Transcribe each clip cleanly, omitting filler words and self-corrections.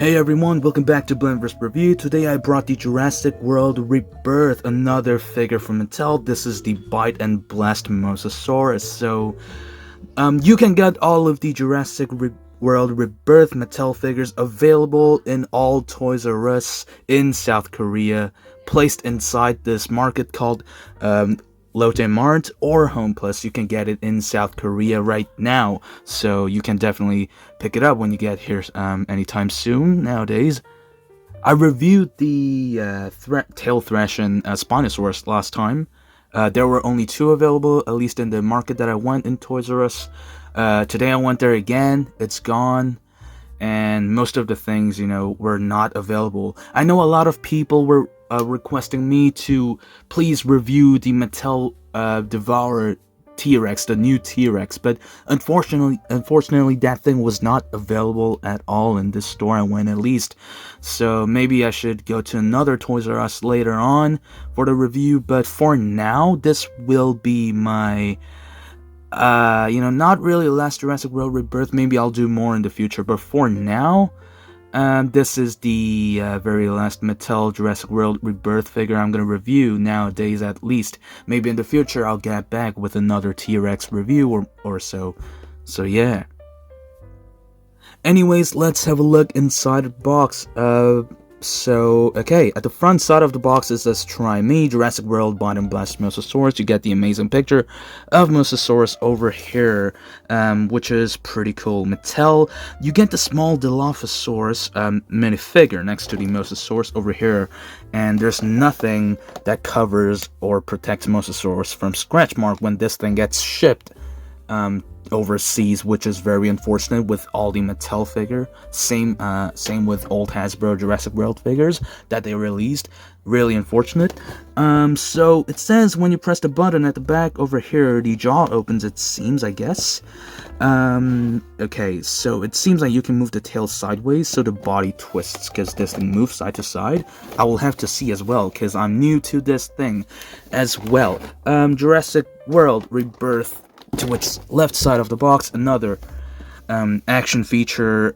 Hey everyone, welcome back to Blendverse Review. Today I brought the Jurassic World Rebirth, another figure from Mattel. This is the Bite and Blast Mosasaurus. So, you can get all of the Jurassic World Rebirth Mattel figures available in all Toys R Us in South Korea, placed inside this market called Lotte Mart or Home Plus. You can get it in South Korea right now, so you can definitely pick it up when you get here anytime soon nowadays. I reviewed the Tail Thrash and Spinosaurus last time. There were only two available, at least in the market that I went in Toys R Us. Today I went there again. It's gone, and most of the things, were not available. I know a lot of people were requesting me to please review the Mattel Devourer T-Rex, the new T-Rex, but unfortunately that thing was not available at all in this store I went, at least. So maybe I should go to another Toys R Us later on for the review, but for now this will be my not really last Jurassic World Rebirth. Maybe I'll do more in the future, but for now, this is the very last Mattel Jurassic World Rebirth figure I'm going to review nowadays, at least. Maybe in the future I'll get back with another T-Rex review or so. So yeah. Anyways, let's have a look inside the box. Okay, at the front side of the box it says "Try Me, Jurassic World Bite and Blast Mosasaurus." You get the amazing picture of Mosasaurus over here, which is pretty cool. Mattel, you get the small Dilophosaurus minifigure next to the Mosasaurus over here, and there's nothing that covers or protects Mosasaurus from scratch mark when this thing gets shipped overseas, which is very unfortunate with all the Mattel figure. Same with old Hasbro Jurassic World figures that they released. Really unfortunate. So it says when you press the button at the back over here, the jaw opens, it seems, I guess. Okay, so it seems like you can move the tail sideways so the body twists, because this thing moves side to side. I will have to see as well, because I'm new to this thing as well. Jurassic World Rebirth. To its left side of the box, another action feature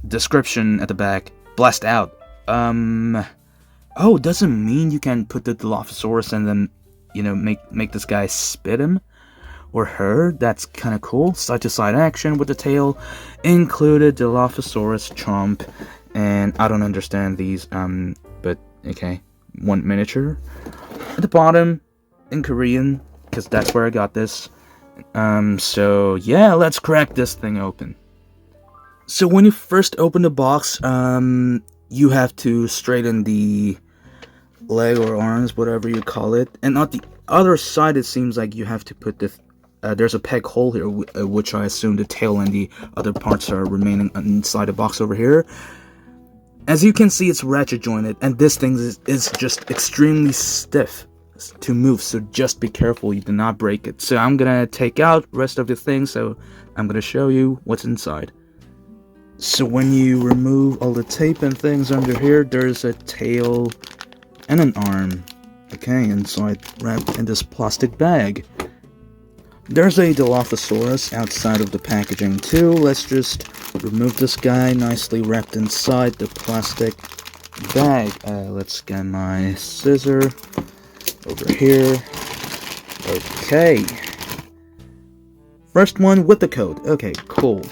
description at the back. Blast out. Oh, doesn't mean you can put the Dilophosaurus and then, make this guy spit him or her. That's kind of cool. Side to side action with the tail included. Dilophosaurus chomp, and I don't understand these. But okay, one miniature at the bottom in Korean, because that's where I got this. So yeah, let's crack this thing open. So when you first open the box, you have to straighten the leg or arms, whatever you call it, and on the other side it seems like you have to put the there's a peg hole here, which I assume the tail and the other parts are remaining inside the box over here. As you can see, it's ratchet jointed, and this thing is just extremely stiff to move, so just be careful you do not break it. So I'm gonna take out the rest of the thing, so I'm gonna show you what's inside. So when you remove all the tape and things under here, there's a tail and an arm, okay, inside, wrapped in this plastic bag. There's a Dilophosaurus outside of the packaging too. Let's just remove this guy, nicely wrapped inside the plastic bag. Let's get my scissor over here. Okay. First one with the code. Okay, cool.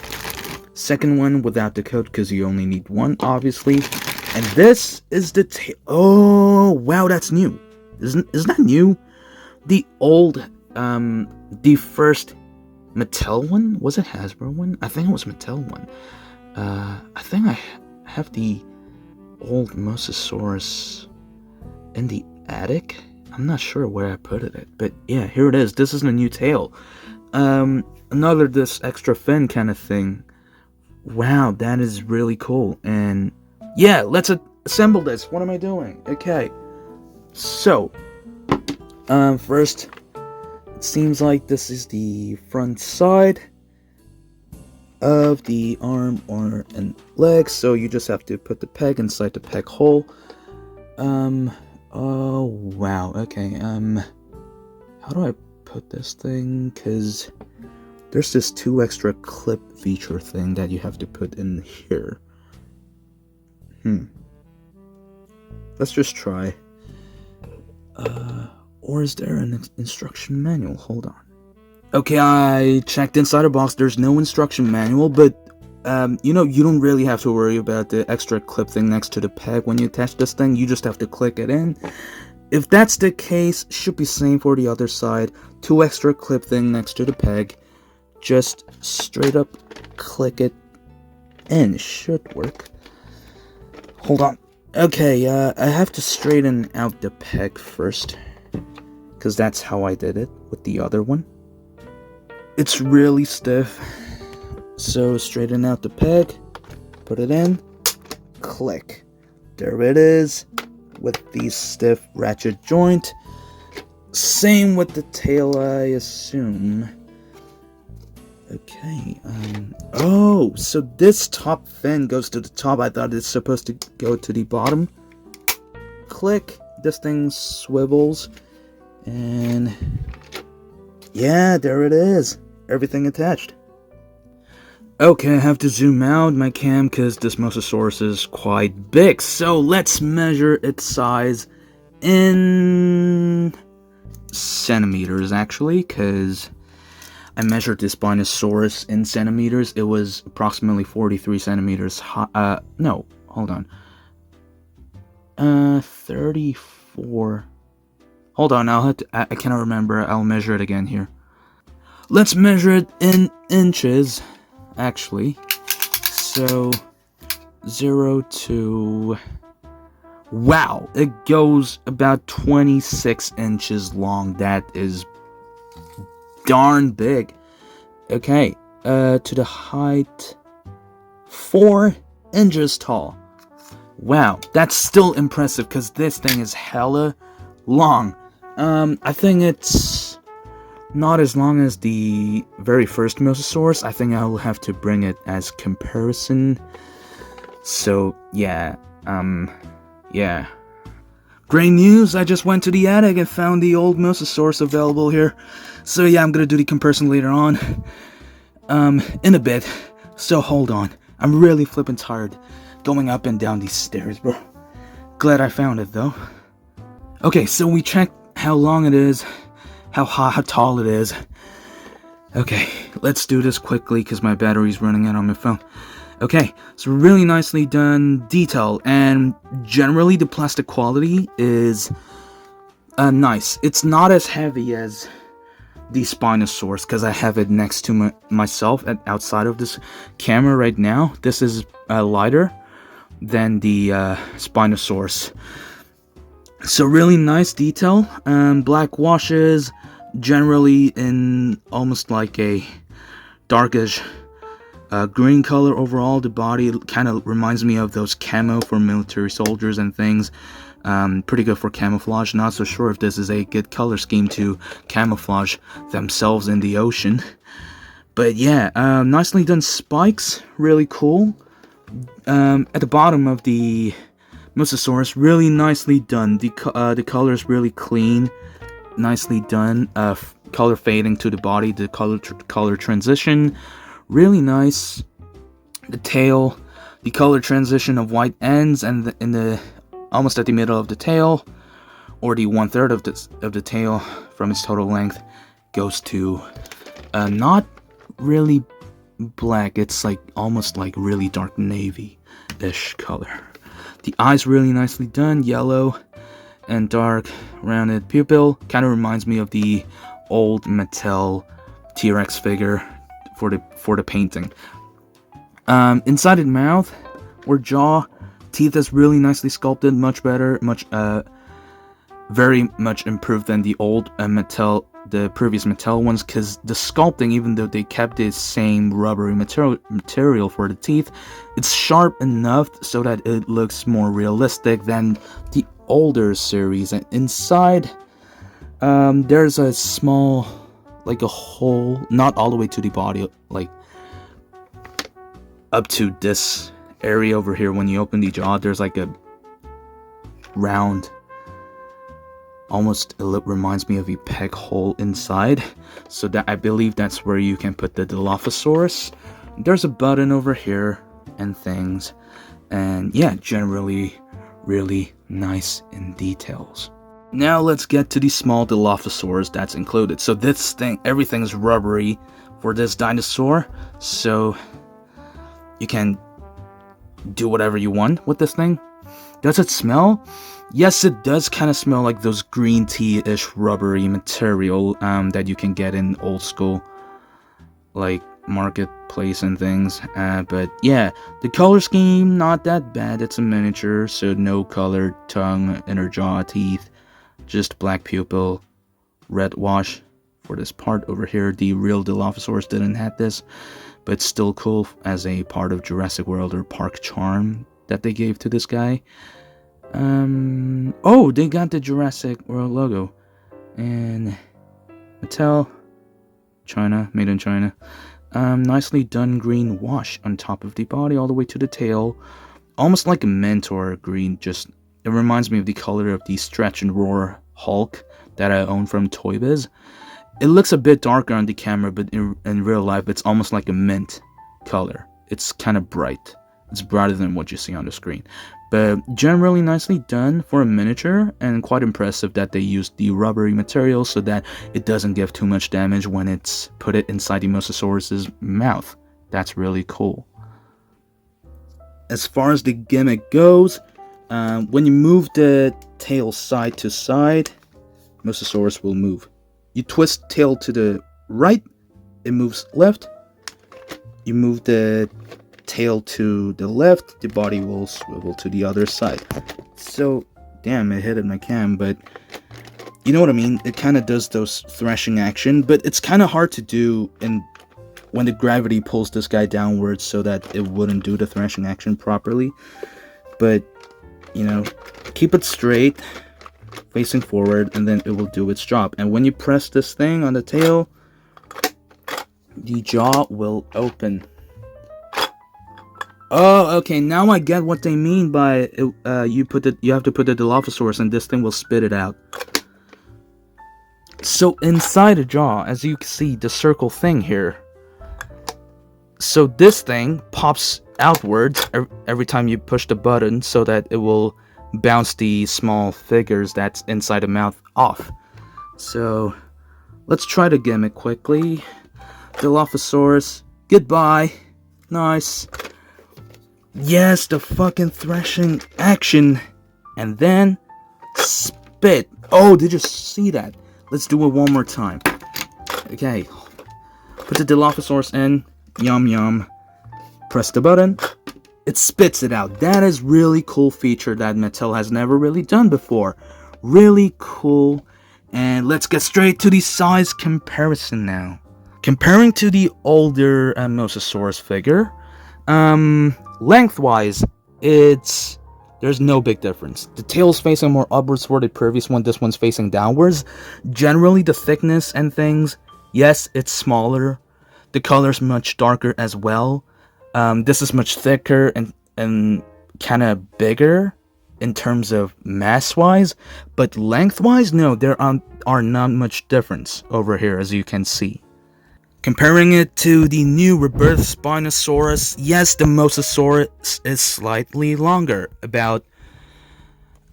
Second one without the code, because you only need one, obviously. And this is the oh, wow, that's new. Isn't that new? The old, the first Mattel one? Was it Hasbro one? I think it was Mattel one. I think I have the old Mosasaurus in the attic. I'm not sure where I put it, but yeah, here it is. This is the new tail. Another this extra fin kind of thing. Wow, that is really cool. And yeah, let's assemble this. What am I doing? Okay. So, first, it seems like this is the front side of the arm and leg. So you just have to put the peg inside the peg hole. Oh, wow, okay, how do I put this thing? Because there's this 2 extra clip feature thing that you have to put in here. Let's just try. Or is there an instruction manual? Hold on. Okay, I checked inside the box. There's no instruction manual, but you know, you don't really have to worry about the extra clip thing next to the peg when you attach this thing. You just have to click it in. If that's the case, should be same for the other side. 2 extra clip thing next to the peg. Just straight up click it in. Should work. Hold on. Okay, I have to straighten out the peg first, because that's how I did it with the other one. It's really stiff, so straighten out the peg, put it in, click. There it is, with the stiff ratchet joint. Same with the tail, I assume. Okay, oh, so this top fin goes to the top. I thought it's supposed to go to the bottom. Click, this thing swivels, and yeah, there it is. Everything attached. Okay, I have to zoom out my cam because this Mosasaurus is quite big. So let's measure its size in centimeters, actually, because I measured this Spinosaurus in centimeters. It was approximately 43 centimeters high. No, hold on. 34. Hold on, I cannot remember. I'll measure it again here. Let's measure it in inches, actually. So, 0 to... Wow, it goes about 26 inches long. That is darn big. Okay, to the height, 4 inches tall. Wow, that's still impressive because this thing is hella long. I think it's not as long as the very first Mosasaurus. I think I'll have to bring it as comparison. So, yeah, yeah. Great news, I just went to the attic and found the old Mosasaurus available here. So yeah, I'm gonna do the comparison later on. In a bit. So hold on. I'm really flippin' tired going up and down these stairs, bro. Glad I found it, though. Okay, so we checked how long it is, how tall it is. Okay, let's do this quickly because my battery's running out on my phone. Okay, so really nicely done detail, and generally the plastic quality is nice. It's not as heavy as the Spinosaurus because I have it next to myself outside of this camera right now. This is lighter than the Spinosaurus. So really nice detail. Black washes, generally in almost like a darkish green color overall. The body kind of reminds me of those camo for military soldiers and things. Pretty good for camouflage. Not so sure if this is a good color scheme to camouflage themselves in the ocean. But yeah, nicely done spikes. Really cool. At the bottom of the Mosasaurus, really nicely done. The color is really clean. Nicely done. Color fading to the body. The color transition. Really nice. The tail, the color transition of white ends and in the almost at the middle of the tail, or the 1/3 of the tail from its total length goes to not really black. It's like almost like really dark navy-ish color. The eyes really nicely done, yellow and dark rounded pupil. Kind of reminds me of the old Mattel T-Rex figure for the painting. Inside the mouth or jaw, teeth is really nicely sculpted, much better, very much improved than the old the previous Mattel ones, because the sculpting, even though they kept the same rubbery material for the teeth, it's sharp enough so that it looks more realistic than the older series. And inside, there's a small, like a hole, not all the way to the body, like up to this area over here. When you open the jaw, there's like a round, almost, it reminds me of a peg hole inside. So that, I believe that's where you can put the Dilophosaurus. There's a button over here and things. And yeah, generally really nice in details. Now let's get to the small Dilophosaurus that's included. So this thing, everything's rubbery for this dinosaur, so you can do whatever you want with this thing. Does it smell? Yes, it does kind of smell like those green tea-ish rubbery material that you can get in old school, like marketplace and things. But yeah, the color scheme, not that bad. It's a miniature, so no colored tongue, inner jaw, teeth, just black pupil, red wash for this part over here. The real Dilophosaurus didn't have this, but still cool as a part of Jurassic World or Park Charm that they gave to this guy. Oh, they got the Jurassic World logo. And Mattel, China, made in China. Nicely done green wash on top of the body all the way to the tail. Almost like a mentor green, just it reminds me of the color of the Stretch and Roar Hulk that I own from Toy Biz. It looks a bit darker on the camera, but in real life it's almost like a mint color. It's kind of bright. It's brighter than what you see on the screen. But generally nicely done for a miniature, and quite impressive that they used the rubbery material so that it doesn't give too much damage when it's put it inside the Mosasaurus's mouth. That's really cool. As far as the gimmick goes, when you move the tail side to side, Mosasaurus will move. You twist tail to the right, it moves left. You move the tail to the left, the body will swivel to the other side. So, damn, it hit at my cam, but you know what I mean? It kind of does those thrashing action, but it's kind of hard to do when the gravity pulls this guy downwards so that it wouldn't do the thrashing action properly. But, you know, keep it straight, facing forward, and then it will do its job. And when you press this thing on the tail, the jaw will open. Oh, okay, now I get what they mean by you have to put the Dilophosaurus and this thing will spit it out. So inside the jaw, as you can see, the circle thing here. So this thing pops outwards every time you push the button so that it will bounce the small figures that's inside the mouth off. So let's try the gimmick quickly. Dilophosaurus, goodbye. Nice. Yes, the fucking thrashing action. And then spit. Oh, did you see that? Let's do it one more time. Okay. Put the Dilophosaurus in. Yum yum. Press the button. It spits it out. That is really cool feature that Mattel has never really done before. Really cool. And let's get straight to the size comparison now. Comparing to the older Mosasaurus figure, lengthwise, there's no big difference. The tail's facing more upwards for the previous one, this one's facing downwards. Generally, the thickness and things, yes, it's smaller. The color's much darker as well. This is much thicker and kind of bigger in terms of mass-wise, but lengthwise, no, there are not much difference over here, as you can see. Comparing it to the new Rebirth Spinosaurus, yes, the Mosasaurus is slightly longer, about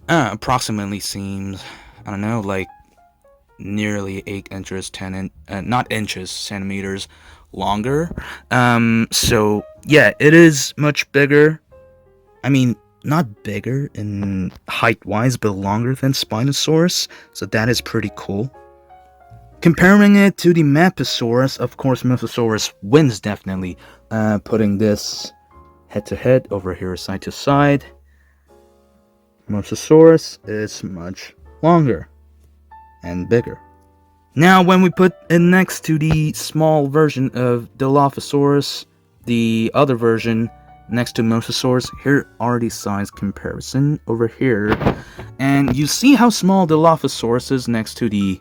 approximately seems, I don't know, like nearly 8 inches, not inches, centimeters longer. So yeah, it is much bigger. I mean, not bigger in height-wise, but longer than Spinosaurus, so that is pretty cool. Comparing it to the Maposaurus, of course, Mosasaurus wins definitely. Putting this head-to-head over here, side-to-side, Mosasaurus is much longer and bigger. Now, when we put it next to the small version of Dilophosaurus, the other version next to Mosasaurus, here are the size comparison over here. And you see how small Dilophosaurus is next to the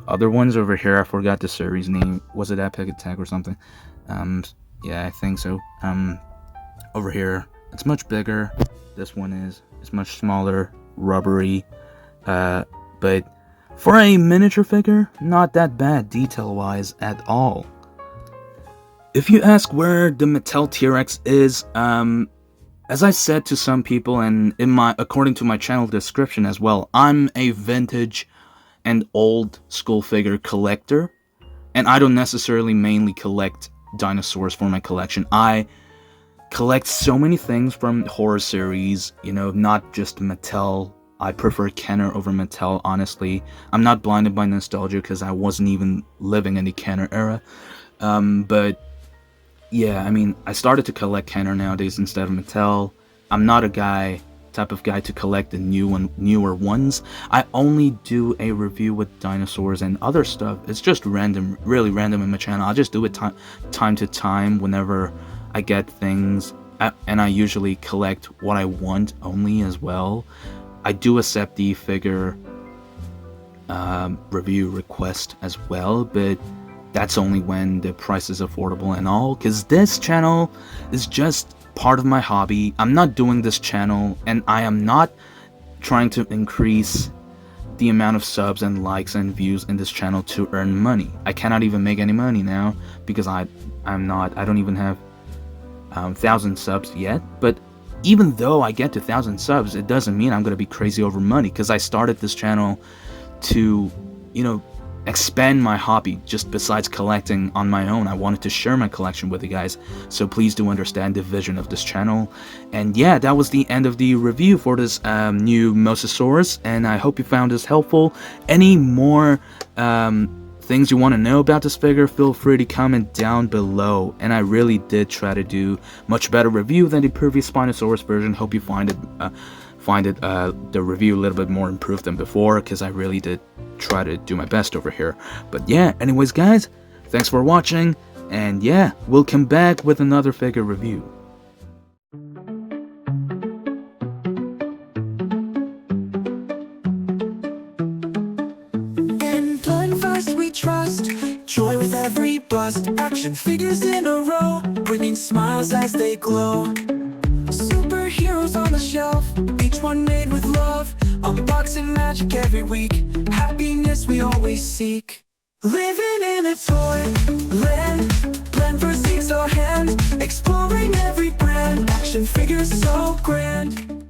other ones over here. I forgot the series name. Was it Epic Attack or something? Yeah, I think so. Over here, it's much bigger. This one it's much smaller, rubbery. But for a miniature figure, not that bad detail-wise at all. If you ask where the Mattel T-Rex is, As I said to some people, and according to my channel description as well, I'm a vintage and old school figure collector, and I don't necessarily mainly collect dinosaurs for my collection. I collect so many things from horror series, not just Mattel. I prefer Kenner over Mattel, honestly. I'm not blinded by nostalgia because I wasn't even living in the Kenner era. But yeah, I mean, I started to collect Kenner nowadays instead of Mattel. I'm not a type of guy to collect the newer ones. I only do a review with dinosaurs and other stuff. It's just random, really random in my channel. I'll just do it time to time whenever I get things, and I usually collect what I want only as well. I do accept the figure review request as well, but that's only when the price is affordable and all, because this channel is just part of my hobby. I'm not doing this channel, and I am not trying to increase the amount of subs and likes and views in this channel to earn money. I cannot even make any money now because I don't even have 1,000 subs yet. But even though I get to 1,000 subs, it doesn't mean I'm gonna be crazy over money, because I started this channel to, expand my hobby. Just besides collecting on my own, I wanted to share my collection with you guys, so please do understand the vision of this channel. And yeah, that was the end of the review for this new Mosasaurus, and I hope you found this helpful. Any more things you want to know about this figure, feel free to comment down below, and I really did try to do much better review than the previous Spinosaurus version. Hope you find the review a little bit more improved than before, because I really did try to do my best over here. But yeah, anyways guys, thanks for watching, and yeah, we'll come back with another figure review. In Blendverse we trust, joy with every bust, action figures in a row, bringing smiles as they glow. Superheroes on the shelf, each one made with love, unboxing magic every week, happiness we always seek. Living in a toy land, Blendverse seeks our hand, exploring every brand, action figures so grand.